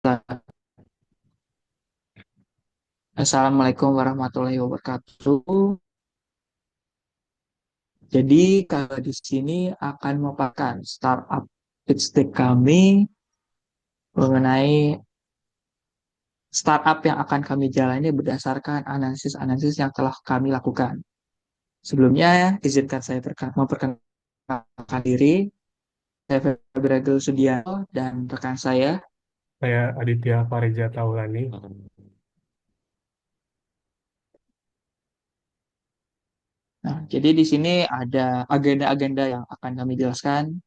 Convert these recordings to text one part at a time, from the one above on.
Start. Assalamualaikum warahmatullahi wabarakatuh. Jadi kalau di sini akan merupakan startup pitch deck kami mengenai startup yang akan kami jalani berdasarkan analisis-analisis yang telah kami lakukan. Sebelumnya, izinkan saya memperkenalkan diri. Saya Febriagil Sudianto dan rekan saya. Saya Aditya Fareja Taulani. Nah, jadi di sini ada agenda-agenda yang akan kami jelaskan.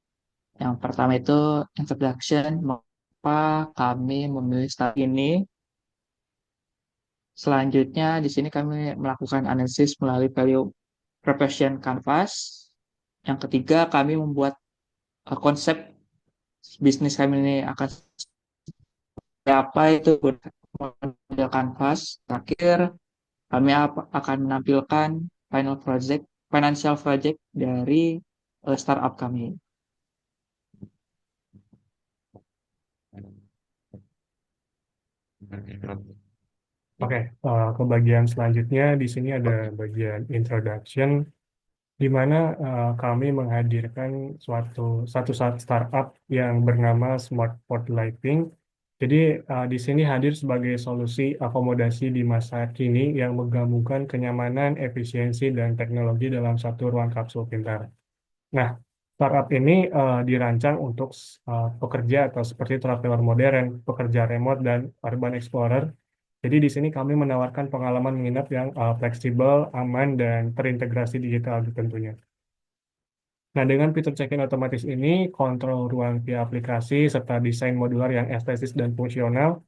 Yang pertama itu introduction, mengapa kami memilih start ini. Selanjutnya di sini kami melakukan analisis melalui value proposition canvas. Yang ketiga kami membuat konsep bisnis kami ini akan seperti apa itu model canvas. Terakhir kami akan menampilkan final project, financial project dari startup kami. Oke, ke bagian selanjutnya di sini ada bagian introduction, di mana kami menghadirkan satu startup yang bernama Smartport Lighting. Jadi di sini hadir sebagai solusi akomodasi di masa kini yang menggabungkan kenyamanan, efisiensi, dan teknologi dalam satu ruang kapsul pintar. Nah, startup ini dirancang untuk pekerja atau seperti traveler modern, pekerja remote, dan urban explorer. Jadi di sini kami menawarkan pengalaman menginap yang fleksibel, aman, dan terintegrasi digital tentunya. Nah, dengan fitur check-in otomatis ini, kontrol ruang via aplikasi, serta desain modular yang estetis dan fungsional,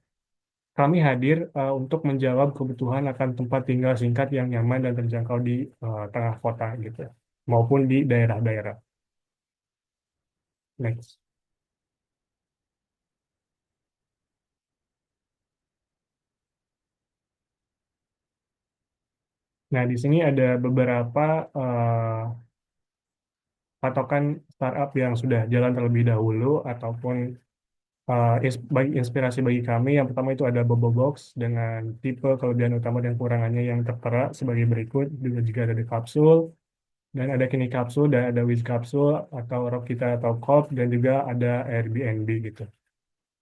kami hadir untuk menjawab kebutuhan akan tempat tinggal singkat yang nyaman dan terjangkau di tengah kota gitu, maupun di daerah-daerah. Next. Nah, di sini ada beberapa patokan startup yang sudah jalan terlebih dahulu ataupun inspirasi bagi kami. Yang pertama itu ada Bobobox dengan tipe kelebihan utama dan kekurangannya yang tertera sebagai berikut. Juga ada The Capsule, dan ada Kini Capsule, dan ada Wiz Capsule, atau Rokita atau Coop, dan juga ada Airbnb gitu.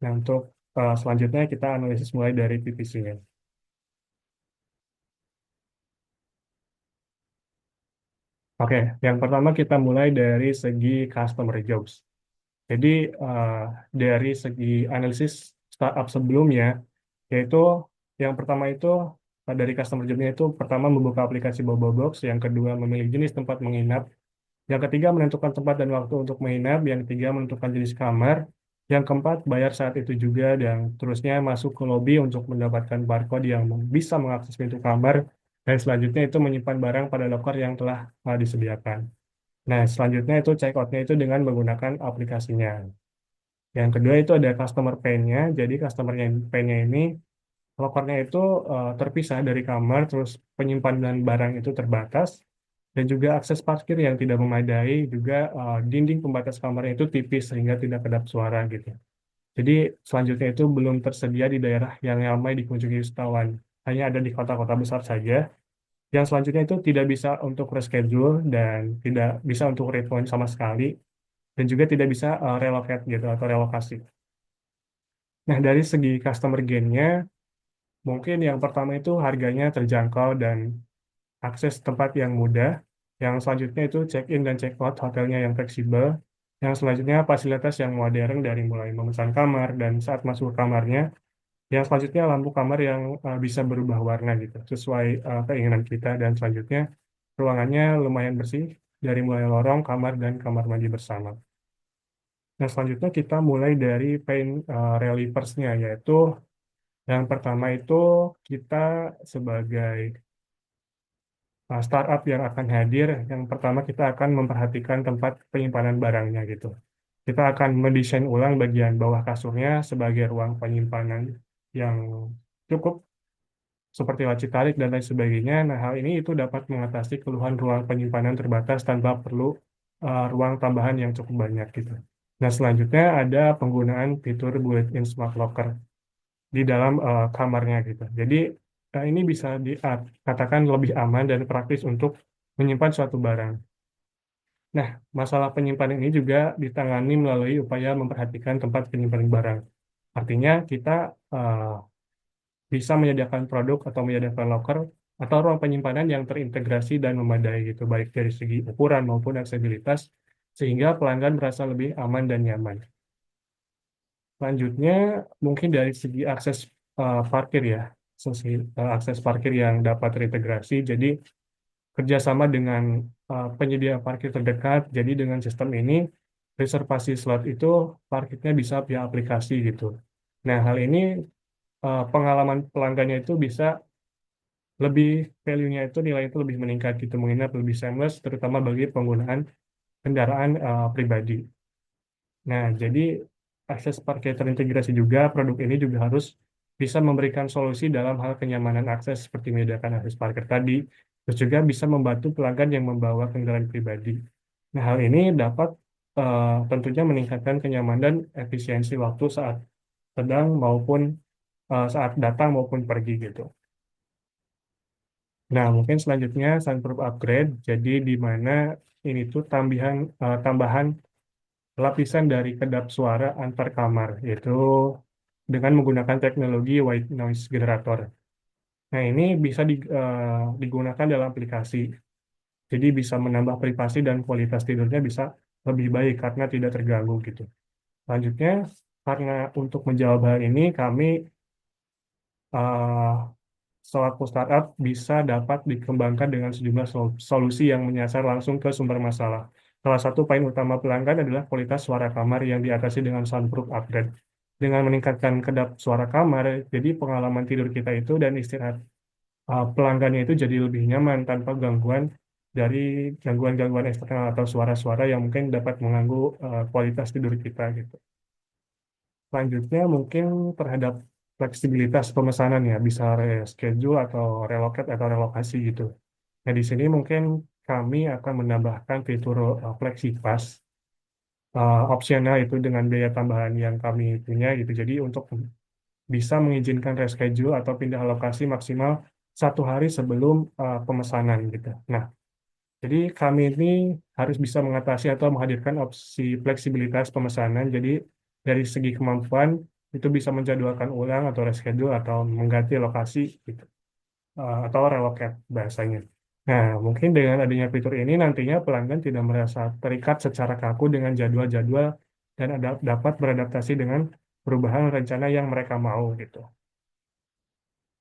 Nah, untuk selanjutnya kita analisis mulai dari PPC-nya. Oke, yang pertama kita mulai dari segi customer jobs. Jadi eh, dari segi analisis startup sebelumnya, yaitu yang pertama itu dari customer journey itu pertama membuka aplikasi Bobobox, yang kedua memilih jenis tempat menginap, yang ketiga menentukan tempat dan waktu untuk menginap, yang ketiga menentukan jenis kamar, yang keempat bayar saat itu juga, dan terusnya masuk ke lobby untuk mendapatkan barcode yang bisa mengakses pintu kamar, dan selanjutnya itu menyimpan barang pada loker yang telah disediakan. Nah, selanjutnya itu check out-nya itu dengan menggunakan aplikasinya. Yang kedua itu ada customer pane-nya. Jadi customer pane-nya ini, lokernya itu terpisah dari kamar, terus penyimpanan barang itu terbatas, dan juga akses parkir yang tidak memadai, juga dinding pembatas kamarnya itu tipis sehingga tidak kedap suara gitu. Jadi selanjutnya itu belum tersedia di daerah yang ramai dikunjungi wisatawan. Hanya ada di kota-kota besar saja. Yang selanjutnya itu tidak bisa untuk reschedule dan tidak bisa untuk refund sama sekali, dan juga tidak bisa relocate gitu atau relokasi. Nah, dari segi customer gain-nya, mungkin yang pertama itu harganya terjangkau dan akses tempat yang mudah. Yang selanjutnya itu check-in dan check-out hotelnya yang fleksibel. Yang selanjutnya fasilitas yang modern dari mulai memesan kamar dan saat masuk ke kamarnya. Yang selanjutnya lampu kamar yang bisa berubah warna gitu, sesuai keinginan kita. Dan selanjutnya ruangannya lumayan bersih dari mulai lorong, kamar, dan kamar mandi bersama. Nah, selanjutnya kita mulai dari paint relievers-nya, yaitu yang pertama itu kita sebagai startup yang akan hadir, yang pertama kita akan memperhatikan tempat penyimpanan barangnya gitu. Kita akan mendesain ulang bagian bawah kasurnya sebagai ruang penyimpanan yang cukup seperti laci tarik dan lain sebagainya. Nah, hal ini itu dapat mengatasi keluhan ruang penyimpanan terbatas tanpa perlu ruang tambahan yang cukup banyak gitu. Nah, selanjutnya ada penggunaan fitur built-in smart locker. di dalam kamarnya gitu. Jadi ini bisa dikatakan lebih aman dan praktis untuk menyimpan suatu barang. Nah, masalah penyimpanan ini juga ditangani melalui upaya memperhatikan tempat penyimpanan barang. Artinya kita eh, bisa menyediakan produk atau menyediakan locker atau ruang penyimpanan yang terintegrasi dan memadai gitu, baik dari segi ukuran maupun aksesibilitas, sehingga pelanggan merasa lebih aman dan nyaman. Selanjutnya, mungkin dari segi akses parkir ya, akses parkir yang dapat terintegrasi. Jadi kerjasama dengan penyedia parkir terdekat. Jadi dengan sistem ini reservasi slot itu parkirnya bisa via aplikasi gitu. Nah, hal ini pengalaman pelanggannya itu bisa lebih value-nya itu nilai itu lebih meningkat gitu, mengingat lebih seamless terutama bagi penggunaan kendaraan pribadi. Nah, jadi akses parkir terintegrasi juga, produk ini juga harus bisa memberikan solusi dalam hal kenyamanan akses seperti menyediakan akses parkir tadi, terus juga bisa membantu pelanggan yang membawa kendaraan pribadi. Nah, hal ini dapat tentunya meningkatkan kenyamanan dan efisiensi waktu saat sedang maupun saat datang maupun pergi gitu. Nah, mungkin selanjutnya sunroof upgrade, jadi di mana ini tuh tambahan lapisan dari kedap suara antar kamar, yaitu dengan menggunakan teknologi white noise generator. Nah, ini bisa digunakan dalam aplikasi, jadi bisa menambah privasi dan kualitas tidurnya bisa lebih baik karena tidak terganggu gitu. Selanjutnya, karena untuk menjawab hal ini, kami eh, selaku startup bisa dapat dikembangkan dengan sejumlah solusi yang menyasar langsung ke sumber masalah. Salah satu poin utama pelanggan adalah kualitas suara kamar yang diatasi dengan soundproof upgrade. Dengan meningkatkan kedap suara kamar, jadi pengalaman tidur kita itu dan istirahat pelanggannya itu jadi lebih nyaman tanpa gangguan dari gangguan-gangguan eksternal atau suara-suara yang mungkin dapat mengganggu kualitas tidur kita gitu. Selanjutnya mungkin terhadap fleksibilitas pemesanan ya, bisa reschedule atau relocate atau relokasi gitu. Nah, di sini mungkin kami akan menambahkan fitur FlexiPass opsional itu dengan biaya tambahan yang kami punya gitu. Jadi untuk bisa mengizinkan reschedule atau pindah lokasi maksimal 1 hari sebelum pemesanan gitu. Nah, jadi kami ini harus bisa mengatasi atau menghadirkan opsi fleksibilitas pemesanan. Jadi dari segi kemampuan itu bisa menjadwalkan ulang atau reschedule atau mengganti lokasi gitu. Atau relocate bahasanya. Nah, mungkin dengan adanya fitur ini nantinya pelanggan tidak merasa terikat secara kaku dengan jadwal-jadwal dan dapat beradaptasi dengan perubahan rencana yang mereka mau gitu.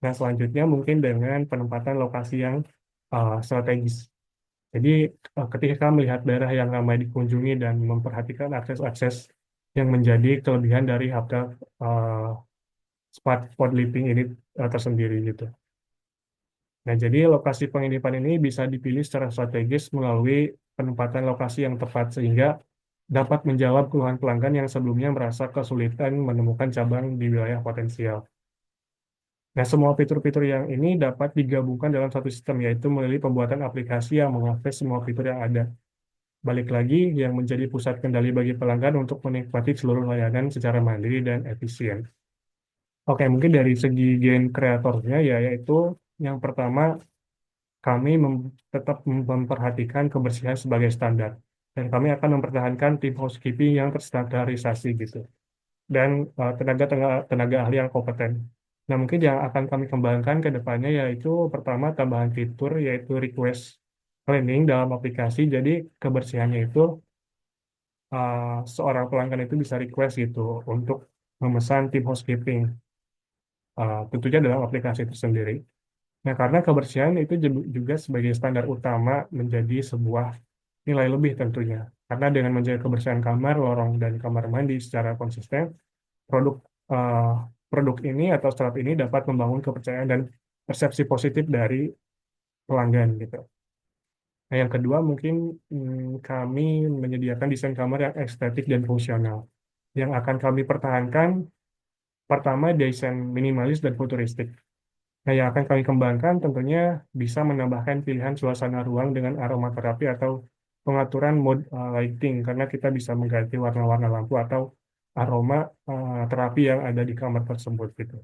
Nah, selanjutnya mungkin dengan penempatan lokasi yang strategis. Jadi ketika melihat daerah yang ramai dikunjungi dan memperhatikan akses-akses yang menjadi kelebihan dari hotel uh, spot living ini tersendiri gitu. Nah, jadi lokasi penginapan ini bisa dipilih secara strategis melalui penempatan lokasi yang tepat sehingga dapat menjawab keluhan pelanggan yang sebelumnya merasa kesulitan menemukan cabang di wilayah potensial. Nah, semua fitur-fitur yang ini dapat digabungkan dalam satu sistem, yaitu melalui pembuatan aplikasi yang mengakses semua fitur yang ada. Balik lagi, yang menjadi pusat kendali bagi pelanggan untuk menikmati seluruh layanan secara mandiri dan efisien. Oke, mungkin dari segi gain kreatornya ya, yaitu yang pertama, kami tetap memperhatikan kebersihan sebagai standar. Dan kami akan mempertahankan tim housekeeping yang terstandarisasi gitu. Dan tenaga tenaga ahli yang kompeten. Nah, mungkin yang akan kami kembangkan ke depannya yaitu pertama tambahan fitur yaitu request cleaning dalam aplikasi. Jadi kebersihannya itu uh, seorang pelanggan itu bisa request gitu untuk memesan tim housekeeping. Tentunya dalam aplikasi itu sendiri. Nah, karena kebersihan itu juga sebagai standar utama menjadi sebuah nilai lebih tentunya. Karena dengan menjaga kebersihan kamar, lorong, dan kamar mandi secara konsisten, produk eh, produk ini atau startup ini dapat membangun kepercayaan dan persepsi positif dari pelanggan gitu. Nah, yang kedua mungkin kami menyediakan desain kamar yang estetik dan fungsional. Yang akan kami pertahankan pertama desain minimalis dan futuristik. Nah, yang akan kami kembangkan tentunya bisa menambahkan pilihan suasana ruang dengan aromaterapi atau pengaturan mode lighting karena kita bisa mengganti warna-warna lampu atau aroma terapi yang ada di kamar tersebut gitu.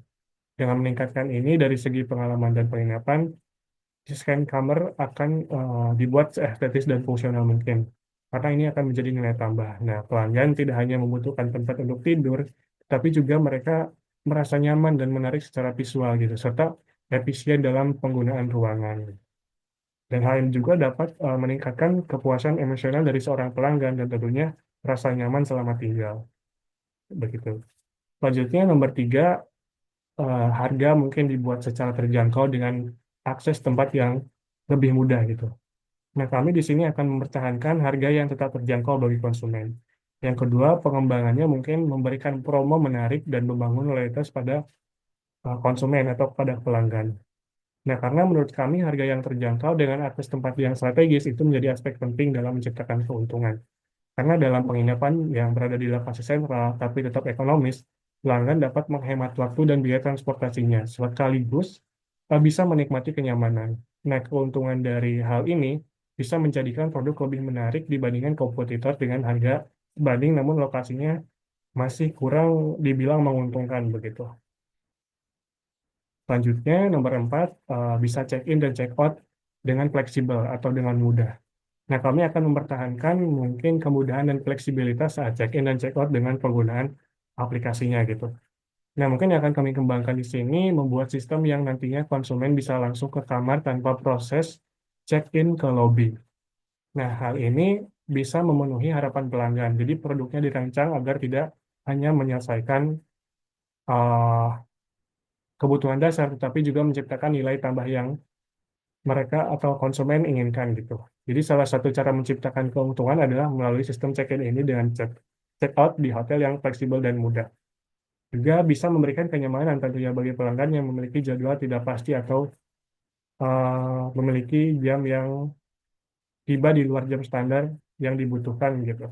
Dengan meningkatkan ini dari segi pengalaman dan penginapan, desain kamar akan dibuat seestetis dan fungsional mungkin. Karena ini akan menjadi nilai tambah. Nah, pelanggan tidak hanya membutuhkan tempat untuk tidur, tapi juga mereka merasa nyaman dan menarik secara visual gitu, serta efisien dalam penggunaan ruangan. Dan hal ini juga dapat meningkatkan kepuasan emosional dari seorang pelanggan dan tentunya rasa nyaman selama tinggal. Begitu. Selanjutnya, nomor tiga, harga mungkin dibuat secara terjangkau dengan akses tempat yang lebih mudah gitu. Nah, kami di sini akan mempertahankan harga yang tetap terjangkau bagi konsumen. Yang kedua, pengembangannya mungkin memberikan promo menarik dan membangun loyalitas pada konsumen atau pada pelanggan. Nah, karena menurut kami harga yang terjangkau dengan akses tempat yang strategis itu menjadi aspek penting dalam menciptakan keuntungan. Karena dalam penginapan yang berada di lokasi sentral tapi tetap ekonomis, pelanggan dapat menghemat waktu dan biaya transportasinya, sekaligus bisa menikmati kenyamanan. Nah, keuntungan dari hal ini bisa menjadikan produk lebih menarik dibandingkan kompetitor dengan harga sebanding, namun lokasinya masih kurang dibilang menguntungkan begitu. Selanjutnya, nomor 4, bisa check-in dan check-out dengan fleksibel atau dengan mudah. Nah, kami akan mempertahankan mungkin kemudahan dan fleksibilitas saat check-in dan check-out dengan penggunaan aplikasinya gitu. Nah, mungkin yang akan kami kembangkan di sini membuat sistem yang nantinya konsumen bisa langsung ke kamar tanpa proses check-in ke lobby. Nah, hal ini bisa memenuhi harapan pelanggan. Jadi produknya dirancang agar tidak hanya menyelesaikan uh, kebutuhan dasar, tetapi juga menciptakan nilai tambah yang mereka atau konsumen inginkan gitu. Jadi salah satu cara menciptakan keuntungan adalah melalui sistem check-in ini dengan check-out di hotel yang fleksibel dan mudah. Juga bisa memberikan kenyamanan tentunya bagi pelanggan yang memiliki jadwal tidak pasti atau memiliki jam yang tiba di luar jam standar yang dibutuhkan gitu.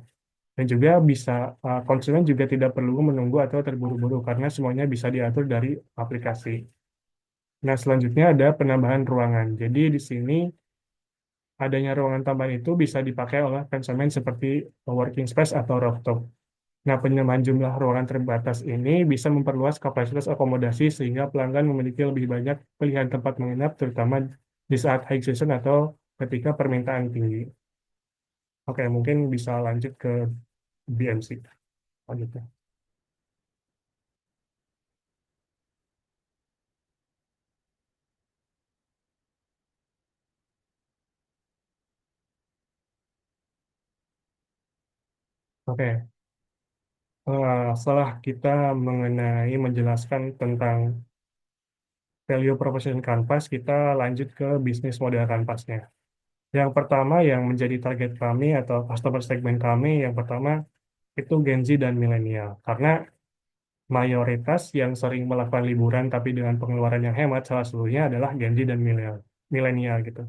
Dan juga bisa konsumen juga tidak perlu menunggu atau terburu-buru karena semuanya bisa diatur dari aplikasi. Nah, selanjutnya ada penambahan ruangan. Jadi di sini adanya ruangan tambahan itu bisa dipakai oleh konsumen seperti working space atau rooftop. Nah, penambahan jumlah ruangan terbatas ini bisa memperluas kapasitas akomodasi sehingga pelanggan memiliki lebih banyak pilihan tempat menginap, terutama di saat high season atau ketika permintaan tinggi. Oke, mungkin bisa lanjut ke BMC. Lanjutnya. Oke, setelah kita mengenai menjelaskan tentang value proposition Canvas, kita lanjut ke bisnis model Canvasnya. Yang pertama yang menjadi target kami atau customer segment kami, yang pertama itu Gen Z dan milenial. Karena mayoritas yang sering melakukan liburan tapi dengan pengeluaran yang hemat, salah satunya adalah Gen Z dan milenial gitu.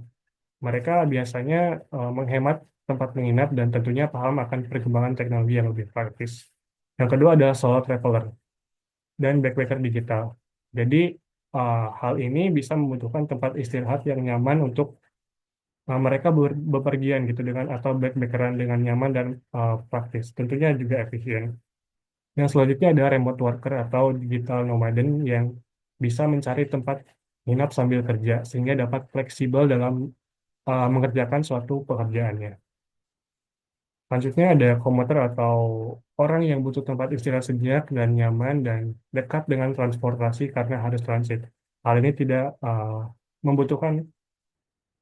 Mereka biasanya menghemat tempat menginap dan tentunya paham akan perkembangan teknologi yang lebih praktis. Yang kedua adalah solo traveler dan backpacker digital. Jadi hal ini bisa membutuhkan tempat istirahat yang nyaman untuk mereka bepergian gitu dengan atau backpackeran dengan nyaman dan praktis. Tentunya juga efisien. Yang selanjutnya ada remote worker atau digital nomaden yang bisa mencari tempat menginap sambil kerja sehingga dapat fleksibel dalam mengerjakan suatu pekerjaannya. Selanjutnya ada komuter atau orang yang butuh tempat istirahat sejenak dan nyaman dan dekat dengan transportasi karena harus transit. Hal ini tidak membutuhkan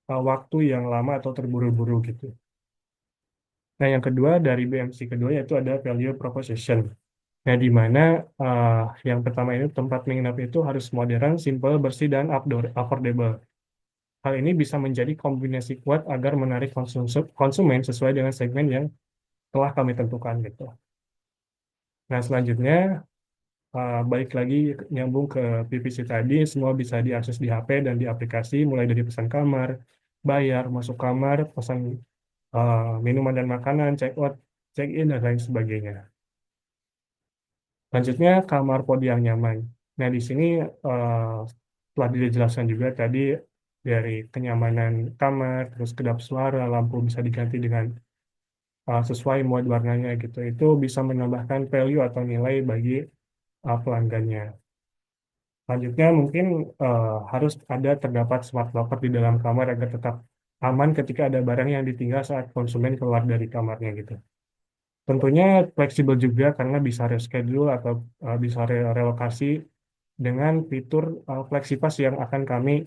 waktu yang lama atau terburu-buru gitu. Nah, yang kedua dari BMC kedua yaitu ada value proposition. Nah, di mana eh, yang pertama ini tempat menginap itu harus modern, simple, bersih, dan affordable. Hal ini bisa menjadi kombinasi kuat agar menarik konsumen sesuai dengan segmen yang telah kami tentukan gitu. Nah, selanjutnya balik lagi nyambung ke PPC tadi, semua bisa diakses di HP dan di aplikasi, mulai dari pesan kamar, bayar, masuk kamar, pesan minuman dan makanan, check out, check in, dan lain sebagainya. Selanjutnya, kamar podi yang nyaman. Nah, di sini eh, telah dijelaskan juga tadi dari kenyamanan kamar, terus kedap suara, lampu bisa diganti dengan sesuai mode warnanya gitu. Itu bisa menambahkan value atau nilai bagi pelanggannya. Selanjutnya mungkin harus ada terdapat smart locker di dalam kamar agar tetap aman ketika ada barang yang ditinggal saat konsumen keluar dari kamarnya gitu. Tentunya fleksibel juga karena bisa reschedule atau bisa relokasi dengan fitur FlexiPass yang akan kami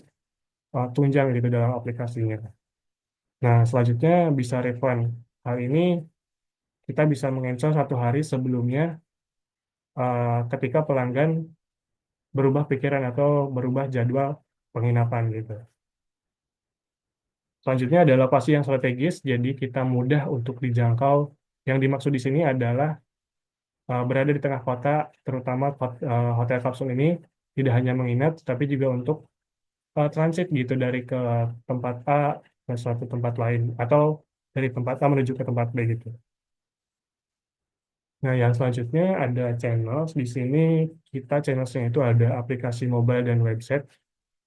tunjang gitu dalam aplikasinya. Nah, selanjutnya bisa refund. Hal ini kita bisa mencancel 1 hari sebelumnya ketika pelanggan berubah pikiran atau berubah jadwal penginapan gitu. Selanjutnya ada lokasi yang strategis, jadi kita mudah untuk dijangkau. Yang dimaksud di sini adalah berada di tengah kota, terutama hotel kapsul ini tidak hanya menginap, tapi juga untuk transit gitu dari ke tempat A ke suatu tempat lain, atau dari tempat A menuju ke tempat B gitu. Nah, yang selanjutnya ada channels. Di sini kita channelsnya itu ada aplikasi mobile dan website.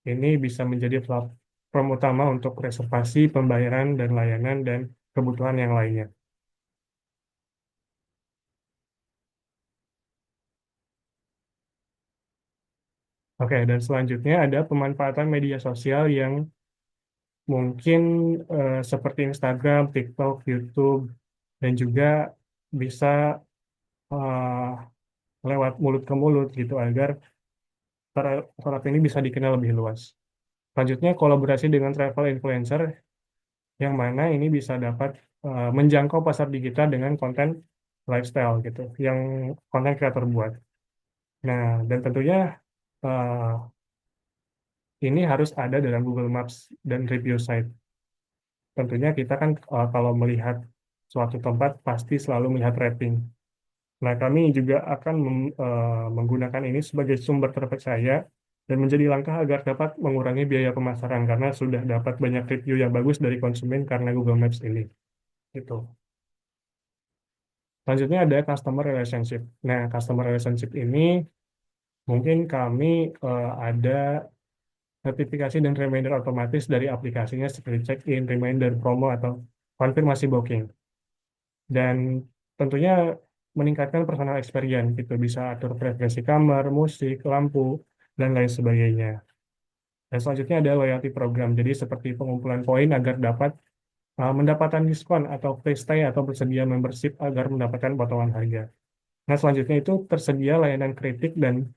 Ini bisa menjadi platform utama untuk reservasi, pembayaran, dan layanan, dan kebutuhan yang lainnya. Oke, dan selanjutnya ada pemanfaatan media sosial yang mungkin seperti Instagram, TikTok, YouTube, dan juga bisa lewat mulut ke mulut gitu agar startup ini bisa dikenal lebih luas. Selanjutnya kolaborasi dengan travel influencer yang mana ini bisa dapat menjangkau pasar digital dengan konten lifestyle gitu, yang konten kreator buat. Nah, dan tentunya eh, ini harus ada dalam Google Maps dan review site. Tentunya kita kan kalau melihat suatu tempat pasti selalu melihat rating. Nah, kami juga akan menggunakan ini sebagai sumber terpercaya dan menjadi langkah agar dapat mengurangi biaya pemasaran karena sudah dapat banyak review yang bagus dari konsumen karena Google Maps ini. Gitu. Selanjutnya ada customer relationship. Nah, customer relationship ini mungkin kami ada notifikasi dan reminder otomatis dari aplikasinya seperti check-in, reminder, promo, atau konfirmasi booking. Dan tentunya meningkatkan personal experience gitu, bisa atur preferensi kamar, musik, lampu, dan lain sebagainya. Dan selanjutnya ada loyalty program, jadi seperti pengumpulan poin agar dapat mendapatkan diskon atau free stay atau bersedia membership agar mendapatkan potongan harga. Nah, selanjutnya itu tersedia layanan kritik dan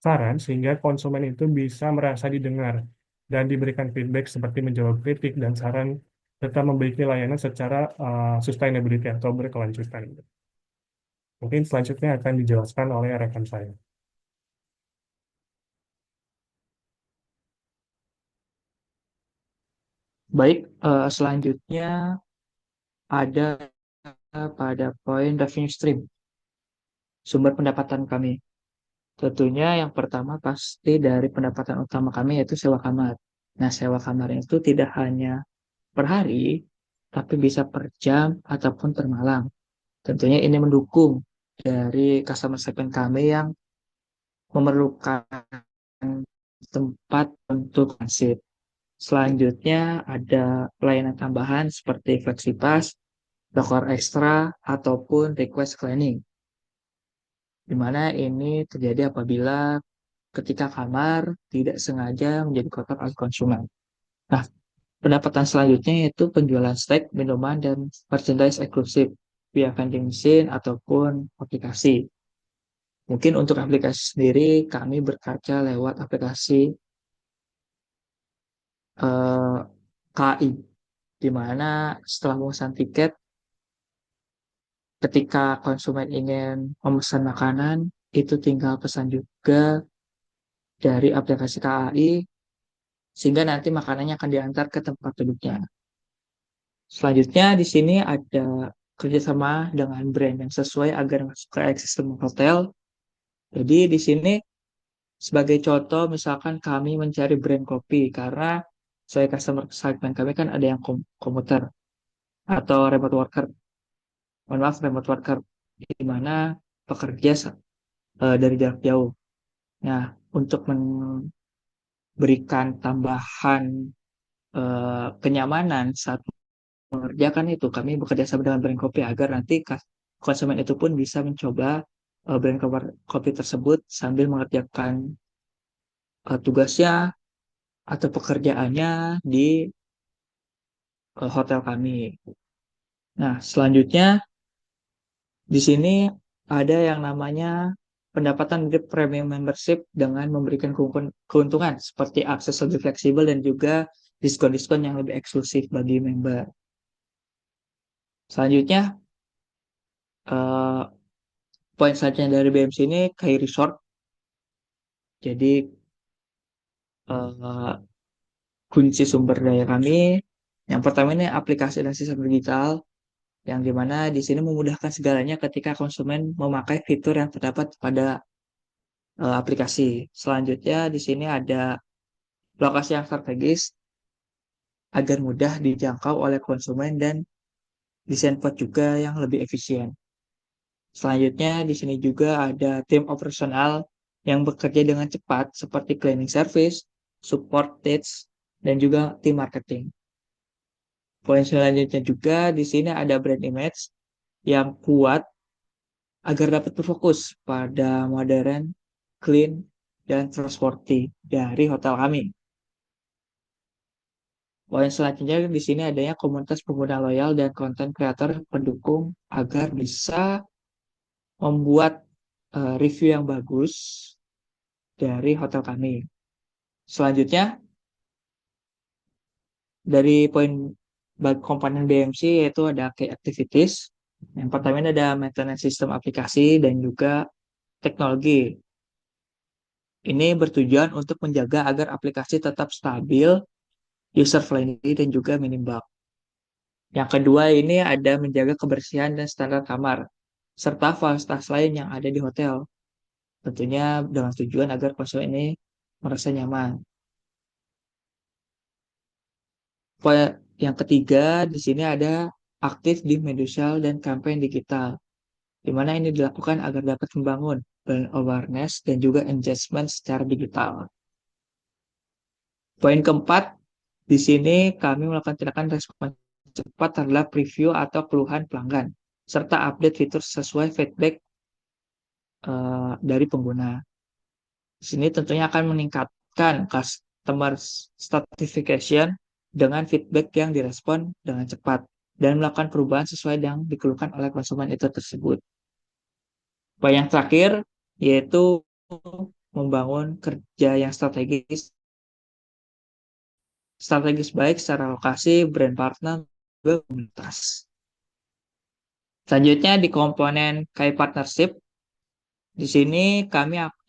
saran sehingga konsumen itu bisa merasa didengar dan diberikan feedback seperti menjawab kritik dan saran serta memiliki layanan secara sustainability atau berkelanjutan. Mungkin selanjutnya akan dijelaskan oleh rekan saya. Baik, selanjutnya ada pada poin revenue stream, sumber pendapatan kami. Tentunya yang pertama pasti dari pendapatan utama kami yaitu sewa kamar. Nah, sewa kamar itu tidak hanya per hari, tapi bisa per jam ataupun per malam. Tentunya ini mendukung dari customer segment kami yang memerlukan tempat untuk transit. Selanjutnya ada pelayanan tambahan seperti FlexiPass, locker extra, ataupun request cleaning, di mana ini terjadi apabila ketika kamar tidak sengaja menjadi kotor oleh konsumen. Nah, pendapatan selanjutnya yaitu penjualan snack, minuman, dan merchandise eksklusif via vending machine ataupun aplikasi. Mungkin untuk aplikasi sendiri, kami berkaca lewat aplikasi eh, KI, di mana setelah memesan tiket, ketika konsumen ingin memesan makanan, itu tinggal pesan juga dari aplikasi KAI, sehingga nanti makanannya akan diantar ke tempat duduknya. Selanjutnya di sini ada kerjasama dengan brand yang sesuai agar masuk ke ekosistem hotel. Jadi di sini sebagai contoh misalkan kami mencari brand kopi karena sesuai customer segment kami kan ada yang komuter atau remote worker. Mohon maaf, remote worker di mana pekerja dari jarak jauh. Nah, untuk memberikan tambahan kenyamanan saat mengerjakan itu, kami bekerja sama dengan brand kopi agar nanti konsumen itu pun bisa mencoba brand kopi tersebut sambil mengerjakan tugasnya atau pekerjaannya di hotel kami. Nah, selanjutnya di sini ada yang namanya pendapatan dari premium membership dengan memberikan keuntungan seperti akses lebih fleksibel dan juga diskon-diskon yang lebih eksklusif bagi member. Selanjutnya, eh, poin selanjutnya dari BMC ini Kai Resort. Jadi, eh, kunci sumber daya kami yang pertama ini aplikasi dan sistem digital yang dimana di sini memudahkan segalanya ketika konsumen memakai fitur yang terdapat pada aplikasi. Selanjutnya di sini ada lokasi yang strategis agar mudah dijangkau oleh konsumen dan desain pot juga yang lebih efisien. Selanjutnya di sini juga ada tim operasional yang bekerja dengan cepat seperti cleaning service, support teams, dan juga tim marketing. Poin selanjutnya juga di sini ada brand image yang kuat agar dapat berfokus pada modern, clean, dan trustworthy dari hotel kami. Poin selanjutnya di sini adanya komunitas pengguna loyal dan konten kreator pendukung agar bisa membuat review yang bagus dari hotel kami. Selanjutnya dari poin komponen BMC yaitu ada key activities. Yang pertama ini ada maintenance sistem aplikasi dan juga teknologi. Ini bertujuan untuk menjaga agar aplikasi tetap stabil, user friendly dan juga minim bug. Yang kedua ini ada menjaga kebersihan dan standar kamar serta fasilitas lain yang ada di hotel. Tentunya dengan tujuan agar konsumen ini merasa nyaman. Yang ketiga, di sini ada aktif di media sosial dan kampanye digital, di mana ini dilakukan agar dapat membangun brand awareness dan juga engagement secara digital. Poin keempat, di sini kami melakukan tindakan respon cepat terhadap review atau keluhan pelanggan, serta update fitur sesuai feedback dari pengguna. Di sini tentunya akan meningkatkan customer stratification dengan feedback yang direspon dengan cepat dan melakukan perubahan sesuai yang dikeluhkan oleh konsumen itu tersebut. Poin yang terakhir yaitu membangun kerja yang strategis baik secara lokasi, brand partner, dan komunitas. Selanjutnya di komponen KAI partnership, di sini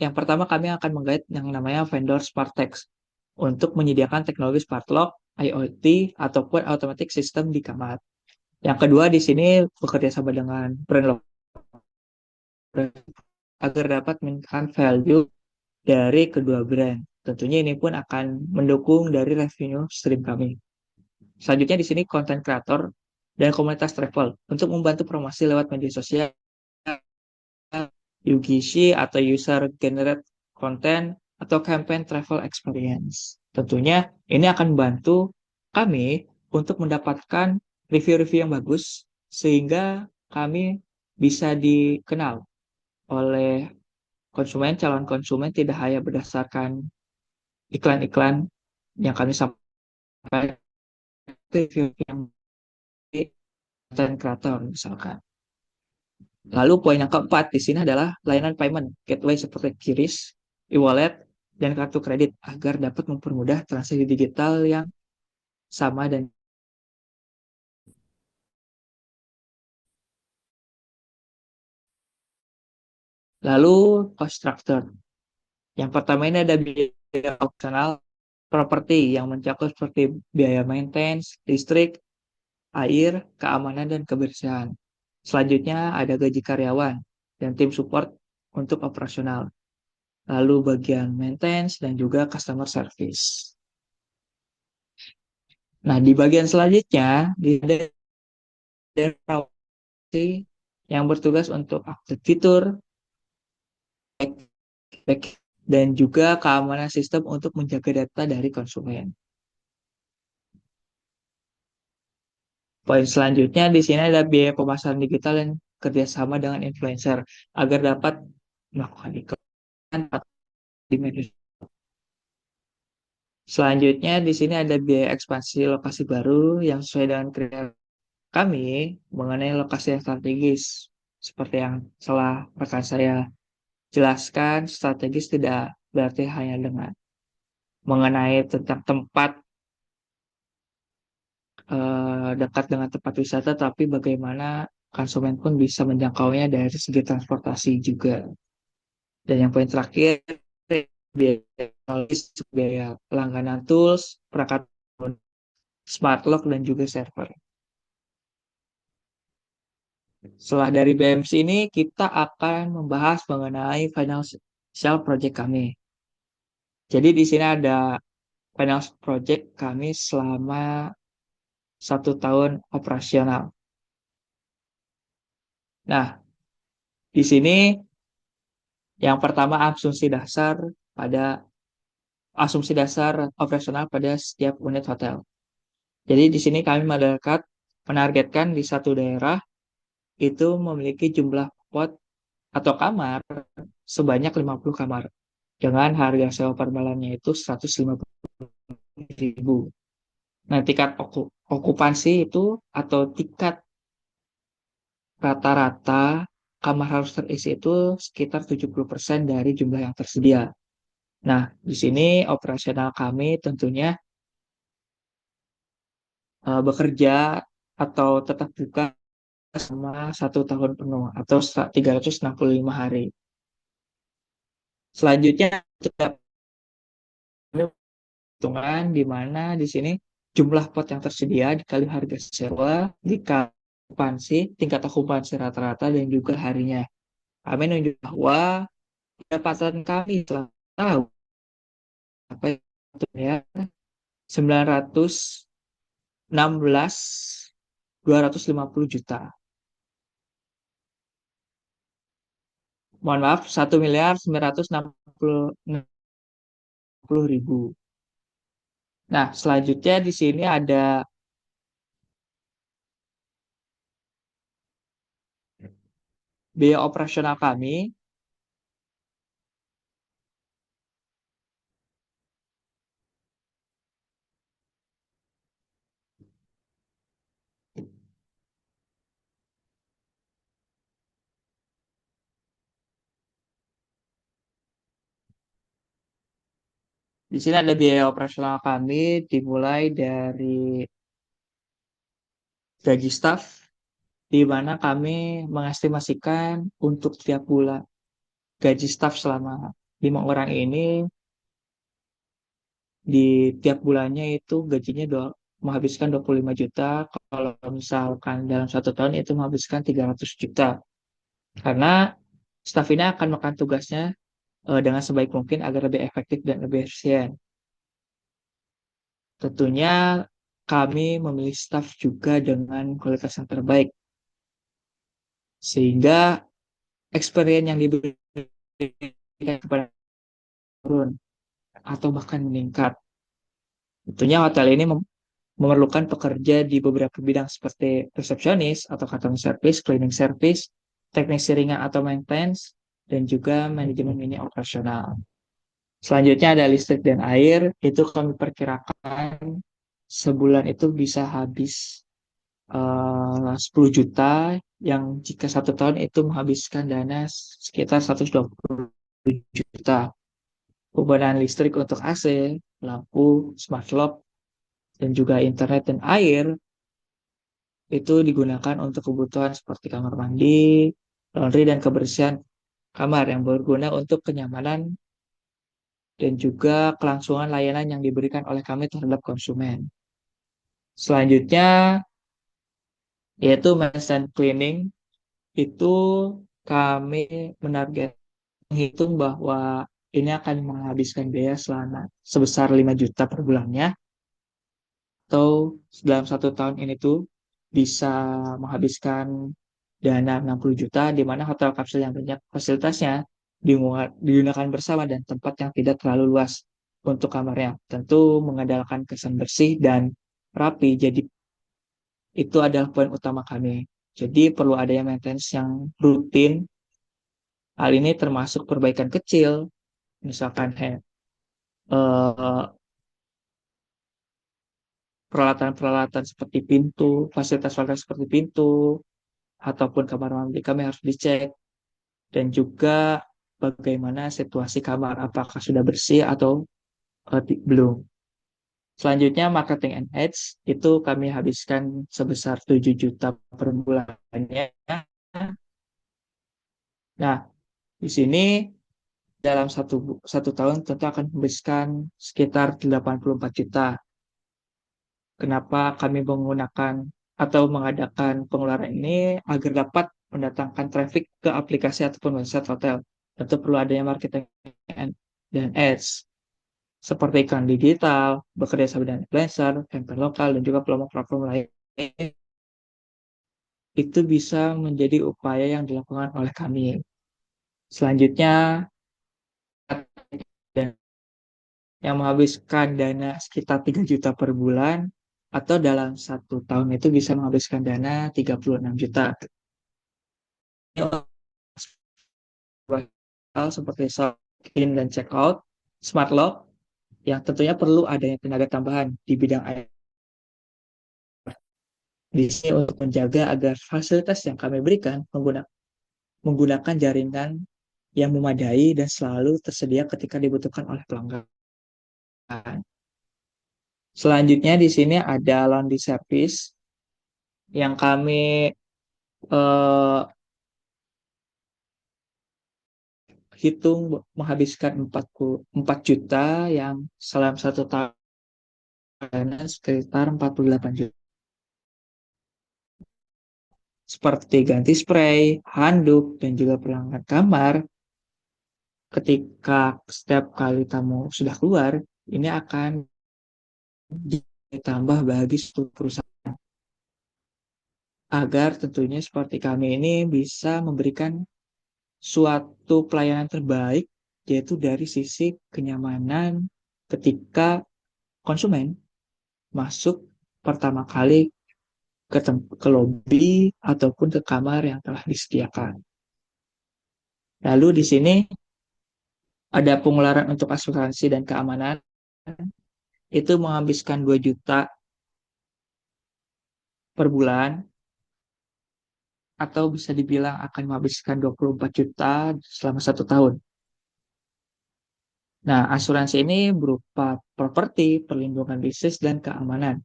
yang pertama kami akan menggait yang namanya vendor SmartTech untuk menyediakan teknologi smart lock, IoT, ataupun automatic system di kamar. Yang kedua di sini bekerja sama dengan brand lokal agar dapat meningkatkan value dari kedua brand. Tentunya ini pun akan mendukung dari revenue stream kami. Selanjutnya di sini konten kreator dan komunitas travel untuk membantu promosi lewat media sosial, UGC atau user generate content atau campaign travel experience. Tentunya ini akan membantu kami untuk mendapatkan review-review yang bagus sehingga kami bisa dikenal oleh konsumen, calon konsumen tidak hanya berdasarkan iklan-iklan yang kami sampaikan, review yang di konten kreator misalkan. Lalu poin yang keempat di sini adalah layanan payment gateway seperti QRIS, e-wallet, dan kartu kredit agar dapat mempermudah transaksi digital yang sama dan lalu cost structure. Yang pertama ini ada biaya opsional properti yang mencakup seperti biaya maintenance, listrik, air, keamanan, dan kebersihan. Selanjutnya ada gaji karyawan dan tim support untuk operasional. Lalu bagian maintenance dan juga customer service. Nah, di bagian selanjutnya ada yang bertugas untuk update fitur, dan juga keamanan sistem untuk menjaga data dari konsumen. Poin selanjutnya di sini ada biaya pemasaran digital dan kerjasama dengan influencer agar dapat melakukan iklan di media. Selanjutnya di sini ada biaya ekspansi lokasi baru yang sesuai dengan kriteria kami mengenai lokasi yang strategis. Seperti yang telah rekan saya jelaskan, strategis tidak berarti hanya dengan mengenai tentang tempat dekat dengan tempat wisata, tapi bagaimana konsumen pun bisa menjangkaunya dari segi transportasi juga. Dan yang poin terakhir, biaya teknologis, biaya langganan tools, perangkat smart lock, dan juga server. Setelah dari BMC ini, kita akan membahas mengenai financial project kami. Jadi di sini ada financial project kami selama 1 tahun operasional. Nah, di sini yang pertama pada asumsi dasar operasional pada setiap unit hotel. Jadi di sini kami menargetkan di satu daerah itu memiliki jumlah pot atau kamar sebanyak 50 kamar dengan harga sewa per malamnya itu 150.000. Nah, tingkat okupansi itu atau tingkat rata-rata kamar harus terisi itu sekitar 70% dari jumlah yang tersedia. Nah, di sini operasional kami tentunya bekerja atau tetap buka selama 1 tahun penuh atau 365 hari. Selanjutnya, hitungan di mana di sini jumlah pot yang tersedia dikali harga sewa dikali tingkat okupansi rata-rata dan juga harinya. Kami menunjuk bahwa pendapatan kami selama tahun apa itu ya 916.250 juta. Mohon maaf, 1.960.000. Nah, selanjutnya di sini ada biaya operasional kami. Di sini ada biaya operasional kami dimulai dari gaji staf, di mana kami mengestimasikan untuk tiap bulan gaji staf selama 5 orang ini di tiap bulannya itu gajinya menghabiskan 25 juta. Kalau misalkan dalam 1 tahun itu menghabiskan 300 juta. Karena staf ini akan melakukan tugasnya dengan sebaik mungkin agar lebih efektif dan lebih efisien. Tentunya kami memilih staf juga dengan kualitas yang terbaik, sehingga experience yang diberikan kepada turun atau bahkan meningkat. Tentunya hotel ini memerlukan pekerja di beberapa bidang seperti resepsionis atau customer service, cleaning service, teknisi ringan atau maintenance, dan juga manajemen mini operasional. Selanjutnya ada listrik dan air, itu kami perkirakan sebulan itu bisa habis 10 juta, yang jika 1 tahun itu menghabiskan dana sekitar 120 juta. Penggunaan listrik untuk AC, lampu, smart lock, dan juga internet dan air itu digunakan untuk kebutuhan seperti kamar mandi, laundry, dan kebersihan kamar yang berguna untuk kenyamanan dan juga kelangsungan layanan yang diberikan oleh kami terhadap konsumen. Selanjutnya, yaitu maintenance cleaning, itu kami menarget menghitung bahwa ini akan menghabiskan biaya selama sebesar 5 juta per bulannya, atau dalam 1 tahun ini tuh bisa menghabiskan dana 60 juta, di mana hotel kapsul yang banyak fasilitasnya digunakan bersama dan tempat yang tidak terlalu luas untuk kamarnya. Tentu mengandalkan kesan bersih dan rapi, jadi itu adalah poin utama kami. Jadi perlu adanya maintenance yang rutin. Hal ini termasuk perbaikan kecil, misalkan peralatan-peralatan seperti pintu, fasilitas-fasilitas seperti pintu, ataupun kamar mandi kami harus dicek. Dan juga bagaimana situasi kamar, apakah sudah bersih atau belum. Selanjutnya marketing and ads itu kami habiskan sebesar 7 juta per bulannya. Nah, di sini dalam satu tahun tentu akan menghabiskan sekitar 84 juta. Kenapa kami menggunakan atau mengadakan pengeluaran ini agar dapat mendatangkan traffic ke aplikasi ataupun website hotel. Tentu perlu adanya marketing dan ads seperti iklan digital, bekerja sama dengan influencer, campaign lokal, dan juga platform lain. Itu bisa menjadi upaya yang dilakukan oleh kami. Selanjutnya, yang menghabiskan dana sekitar 3 juta per bulan, atau dalam satu tahun itu bisa menghabiskan dana 36 juta. Hal seperti check-in dan check-out, smart lock, yang tentunya perlu adanya tenaga tambahan di bidang IT di sini untuk menjaga agar fasilitas yang kami berikan menggunakan jaringan yang memadai dan selalu tersedia ketika dibutuhkan oleh pelanggan. Selanjutnya di sini ada laundry service yang kami eh, hitung menghabiskan 44 juta yang selama satu tahun sekitar 48 juta. Seperti ganti spray, handuk, dan juga perlengkapan kamar. Ketika setiap kali tamu sudah keluar, ini akan ditambah bagi suatu perusahaan agar tentunya seperti kami ini bisa memberikan suatu pelayanan terbaik, yaitu dari sisi kenyamanan ketika konsumen masuk pertama kali ke lobi ataupun ke kamar yang telah disediakan. Lalu di sini ada pengeluaran untuk asuransi dan keamanan, itu menghabiskan 2 juta per bulan, atau bisa dibilang akan menghabiskan 24 juta selama satu tahun. Nah, asuransi ini berupa properti, perlindungan bisnis, dan keamanan.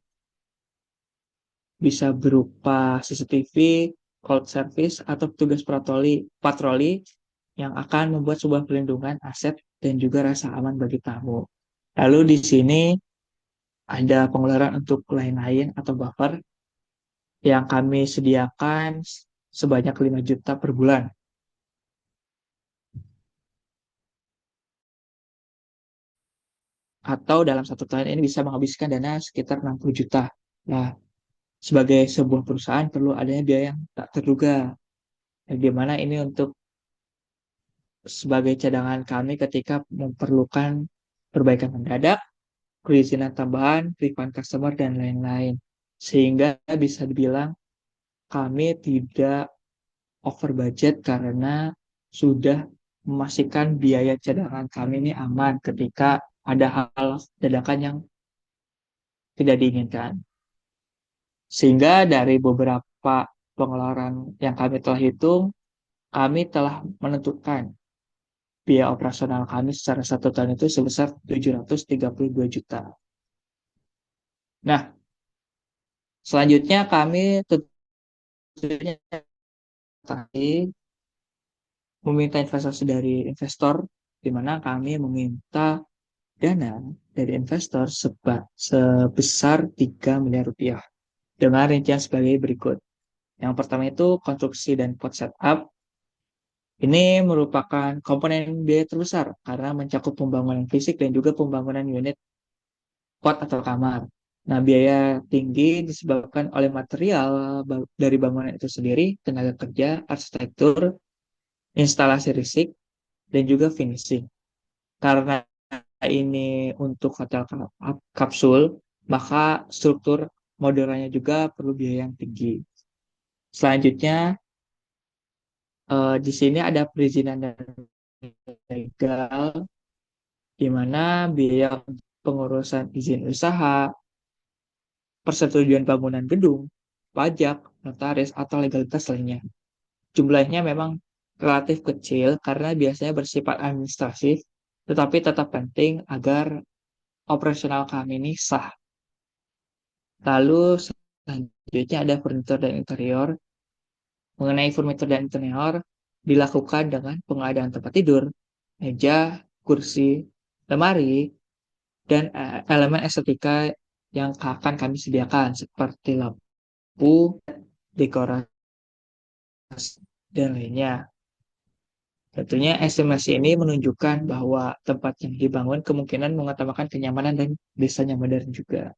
Bisa berupa CCTV, call service, atau petugas patroli yang akan membuat sebuah perlindungan aset dan juga rasa aman bagi tamu. Lalu di sini ada pengeluaran untuk lain-lain atau buffer yang kami sediakan sebanyak 5 juta per bulan. Atau dalam satu tahun ini bisa menghabiskan dana sekitar 60 juta. Nah, sebagai sebuah perusahaan perlu adanya biaya yang tak terduga. Di mana ini untuk sebagai cadangan kami ketika memerlukan perbaikan mendadak, perizinan tambahan, refund customer, dan lain-lain. Sehingga bisa dibilang kami tidak over budget karena sudah memastikan biaya cadangan kami ini aman ketika ada hal dadakan yang tidak diinginkan. Sehingga dari beberapa pengeluaran yang kami telah hitung, kami telah menentukan biaya operasional kami secara satu tahun itu sebesar 732 juta. Nah, selanjutnya kami tentunya meminta investasi dari investor, di mana kami meminta dana dari investor sebesar 3 miliar rupiah dengan rincian sebagai berikut. Yang pertama itu konstruksi dan pot setup. Ini merupakan komponen biaya terbesar karena mencakup pembangunan fisik dan juga pembangunan unit pot atau kamar. Nah, biaya tinggi disebabkan oleh material dari bangunan itu sendiri, tenaga kerja, arsitektur, instalasi risik, dan juga finishing. Karena ini untuk hotel kapsul, maka struktur modulnya juga perlu biaya yang tinggi. Selanjutnya, di sini ada perizinan dan legal, di mana biaya pengurusan izin usaha, persetujuan bangunan gedung, pajak, notaris, atau legalitas lainnya. Jumlahnya memang relatif kecil karena biasanya bersifat administratif, tetapi tetap penting agar operasional kami ini sah. Lalu selanjutnya ada furnitur dan interior. Mengenai furnitur dan interior, dilakukan dengan pengadaan tempat tidur, meja, kursi, lemari, dan elemen estetika yang akan kami sediakan seperti lampu, dekorasi, dan lainnya. Tentunya estimasi ini menunjukkan bahwa tempat yang dibangun kemungkinan mengutamakan kenyamanan dan desanya modern juga.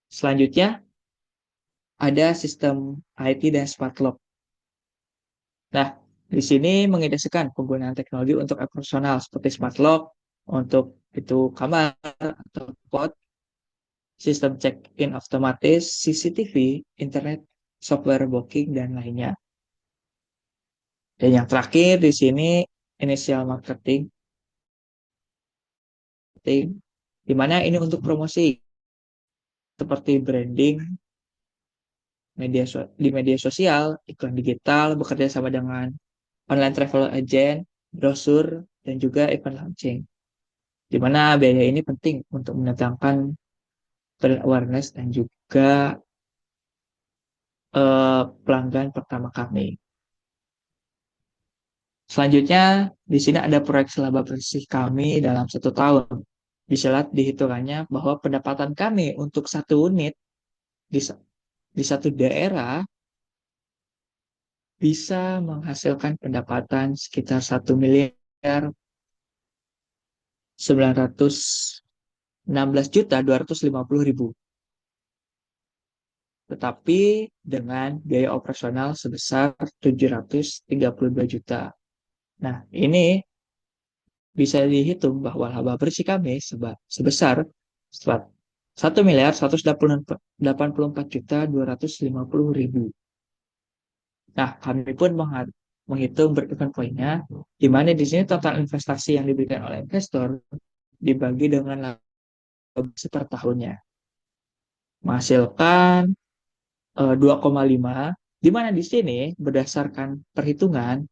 Selanjutnya, ada sistem IT dan smart lock. Nah, di sini mengindikasikan penggunaan teknologi untuk operasional seperti smart lock, untuk itu kamar atau pod, sistem check-in otomatis, CCTV, internet, software booking, dan lainnya. Dan yang terakhir di sini initial marketing, di mana ini untuk promosi seperti branding, di media sosial, iklan digital, bekerja sama dengan online travel agent, brosur, dan juga event launching. Di mana biaya ini penting untuk mendatangkan brand awareness dan juga pelanggan pertama kami. Selanjutnya, di sini ada proyeksi laba bersih kami dalam 1 tahun. Bisa lihat di hitungannya bahwa pendapatan kami untuk satu unit di, di satu daerah bisa menghasilkan pendapatan sekitar 1.916.250.000. Tetapi dengan biaya operasional sebesar 732 juta. Nah, ini bisa dihitung bahwa laba bersih kami sebesar 1.184.250.000. Nah, kami pun menghitung break-even point-nya, di mana di sini total investasi yang diberikan oleh investor dibagi dengan laba bersih per tahunnya. Menghasilkan 2,5, di mana di sini berdasarkan perhitungan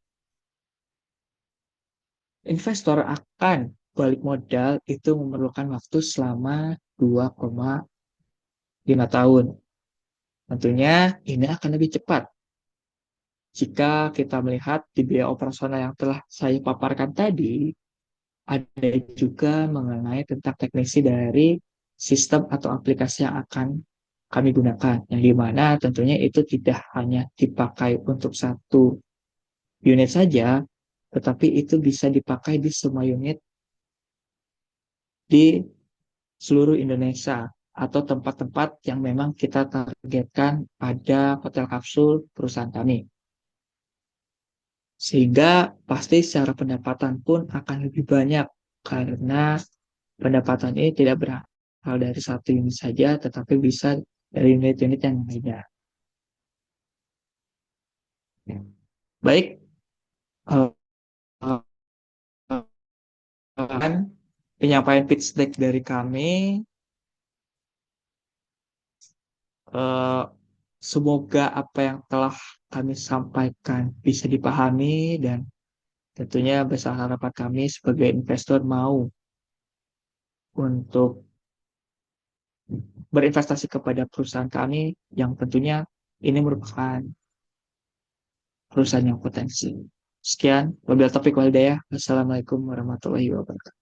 investor akan balik modal itu memerlukan waktu selama 2,5 tahun. Tentunya ini akan lebih cepat jika kita melihat di biaya operasional yang telah saya paparkan tadi, ada juga mengenai tentang teknisi dari sistem atau aplikasi yang akan kami gunakan, yang dimana tentunya itu tidak hanya dipakai untuk satu unit saja, tetapi itu bisa dipakai di semua unit di seluruh Indonesia atau tempat-tempat yang memang kita targetkan pada hotel kapsul perusahaan kami. Sehingga pasti secara pendapatan pun akan lebih banyak karena pendapatan ini tidak berasal dari satu unit saja, tetapi bisa dari unit-unit yang lainnya. Baik, eh, kan penyampaian pitch deck dari kami. eh, Semoga apa yang telah kami sampaikan bisa dipahami dan tentunya besar harapan kami sebagai investor mau untuk berinvestasi kepada perusahaan kami yang tentunya ini merupakan perusahaan yang potensi. Sekian, wabillahi taufiq wal hidayah. Wassalamualaikum warahmatullahi wabarakatuh.